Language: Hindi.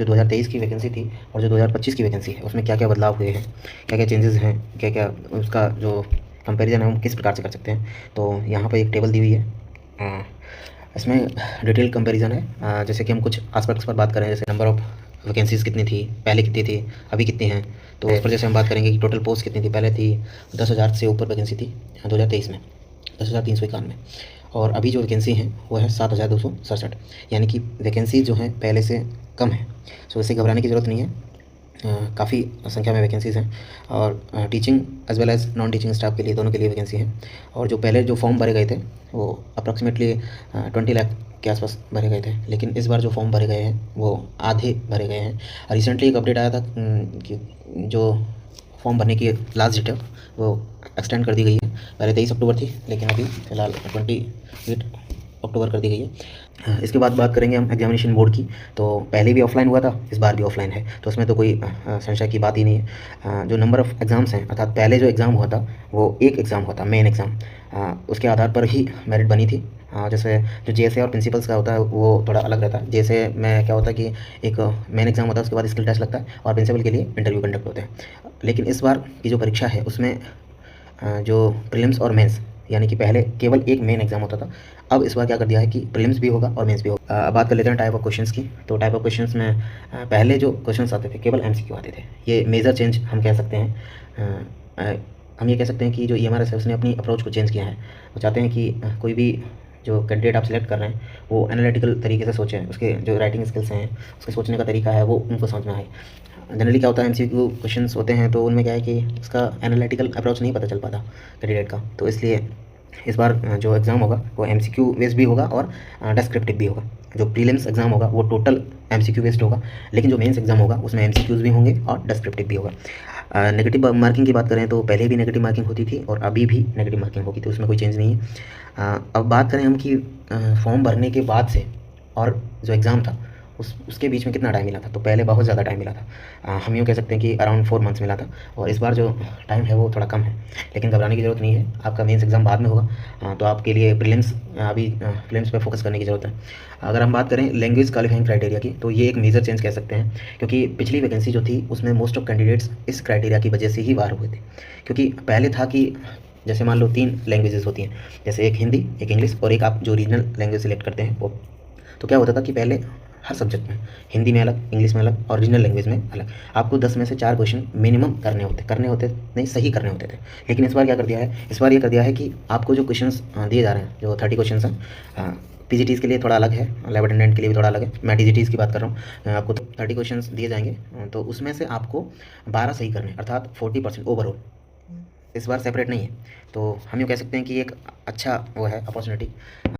जो 2023 की वैकेंसी थी और जो 2025 की वैकेंसी है उसमें क्या क्या बदलाव हुए हैं, क्या क्या चेंजेस हैं, क्या क्या उसका जो कंपैरिजन है हम किस प्रकार से कर सकते हैं। तो यहाँ पर एक टेबल दी हुई है, इसमें डिटेल कंपैरिजन है। जैसे कि हम कुछ आस्पेक्ट्स पर बात करें, जैसे नंबर ऑफ़ वैकेंसीज़ कितनी थी, पहले कितनी थी, अभी कितनी हैं। तो उस पर जैसे हम बात करेंगे कि टोटल पोस्ट कितनी थी। पहले थी 10,000 से ऊपर वैकेंसी थी 2023 में, 10,391, और अभी जो वैकेंसी हैं वो है 7,267, यानी कि वैकेंसी जो हैं पहले से कम है। सो इससे घबराने की ज़रूरत नहीं है, काफ़ी संख्या में वैकेंसीज़ हैं, और teaching as well as non teaching staff के लिए, दोनों के लिए वैकेंसी है। और जो पहले जो फॉर्म भरे गए थे वो अप्रॉक्सीमेटली 20 लाख के आसपास भरे गए थे, लेकिन इस बार जो फॉर्म भरे गए हैं वो आधे भरे गए हैं। रिसेंटली एक अपडेट आया था कि जो फॉर्म भरने की लास्ट डेट है वो एक्सटेंड कर दी गई है। पहले 23 अक्टूबर थी, लेकिन अभी फ़िलहाल 28 अक्टूबर कर दी गई है। इसके बाद बात करेंगे हम एग्जामिनेशन बोर्ड की। तो पहले भी ऑफलाइन हुआ था, इस बार भी ऑफलाइन है, तो उसमें तो कोई संशय की बात ही नहीं है। जो नंबर ऑफ़ एग्ज़ाम्स हैं, अर्थात पहले जो एग्ज़ाम हुआ था वो एक एग्ज़ाम हुआ था, मेन एग्ज़ाम, उसके आधार पर ही मेरिट बनी थी। जैसे जो जेएसए और प्रिंसिपल्स का होता है वो थोड़ा अलग रहता है। जेएसए में क्या होता है कि एक मेन एग्ज़ाम होता है, उसके बाद स्किल टेस्ट लगता है, और प्रिंसिपल के लिए इंटरव्यू कंडक्ट होते हैं। लेकिन इस बार की जो परीक्षा है उसमें जो प्रीलिम्स और मेंस, यानी कि पहले केवल एक मेन एग्ज़ाम होता था, अब इस बार क्या कर दिया है कि प्रीलिम्स भी होगा और मेंस भी होगा। अब बात कर लेते हैं टाइप ऑफ क्वेश्चंस की। तो टाइप ऑफ क्वेश्चंस में पहले जो क्वेश्चंस आते थे केवल एमसीक्यू आते थे, ये मेजर चेंज हम कह सकते हैं। हम ये कह सकते हैं कि जो ईएमआरएस है उसने अपनी अप्रोच को चेंज किया है। वो चाहते हैं कि कोई भी जो कैंडिडेट आप सिलेक्ट कर रहे हैं वो एनालिटिकल तरीके से सोचें, उसके जो राइटिंग स्किल्स हैं, उसके सोचने का तरीका है, वो उनको समझ में आए। जनरली क्या होता है, एमसीक्यू क्वेश्चंस होते हैं तो उनमें क्या है कि उसका एनालिटिकल अप्रोच नहीं पता चल पाता कैंडिडेट का। तो इसलिए इस बार जो एग्ज़ाम होगा वो एमसीक्यू बेस्ड भी होगा और डिस्क्रिप्टिव भी होगा। जो प्रीलिम्स एग्ज़ाम होगा वो टोटल एमसीक्यू बेस्ड होगा, लेकिन जो मेंस एग्ज़ाम होगा उसमें एमसीक्यूज़ भी होंगे और डिस्क्रिप्टिव भी होगा। नेगेटिव मार्किंग की बात करें तो पहले भी नेगेटिव मार्किंग होती थी और अभी भी नेगेटिव मार्किंग होगी, तो उसमें कोई चेंज नहीं है। अब बात करें हम कि फॉर्म भरने के बाद से और जो एग्ज़ाम था उसके बीच में कितना टाइम मिला था। तो पहले बहुत ज़्यादा टाइम मिला था, हम यूँ कह सकते हैं कि अराउंड 4 मंथ्स मिला था, और इस बार जो टाइम है वो थोड़ा कम है। लेकिन घबराने की ज़रूरत नहीं है, आपका मेंस एग्ज़ाम बाद में होगा, तो आपके लिए प्रीलिम्स अभी प्रीलिम्स पे फोकस करने की ज़रूरत है। अगर हम बात करें लैंग्वेज क्वालिफाइंग क्राइटेरिया की, तो ये एक मेजर चेंज कह सकते हैं, क्योंकि पिछली वैकेंसी जो थी उसमें मोस्ट ऑफ कैंडिडेट्स इस क्राइटेरिया की वजह से ही बाहर हुए थे। क्योंकि पहले था कि जैसे मान लो 3 लैंग्वेजेस होती हैं, जैसे एक हिंदी, एक इंग्लिश और एक आप जो रीजनल लैंग्वेज सेलेक्ट करते हैं वो। तो क्या होता था कि पहले हर सब्जेक्ट में हिंदी में अलग, इंग्लिश में अलग और रीजनल लैंग्वेज में अलग आपको 10 में से 4 क्वेश्चन मिनिमम करने होते नहीं, सही करने होते थे। लेकिन इस बार क्या कर दिया है, इस बार ये कर दिया है कि आपको जो क्वेश्चंस दिए जा रहे हैं, जो 30 क्वेश्चंस हैं, पीजीटीज़ के लिए थोड़ा अलग है, लैब अटेंडेंट के लिए भी थोड़ा अलग है, मैं टीजीटीज़ की बात कर रहा हूँ। आपको 30 क्वेश्चंस दिए जाएंगे, तो उसमें से आपको 12 सही करने, अर्थात 40% ओवरऑल इस बार सेपरेट नहीं है। तो हम यूँ कह सकते हैं कि एक अच्छा वो है अपॉर्चुनिटी।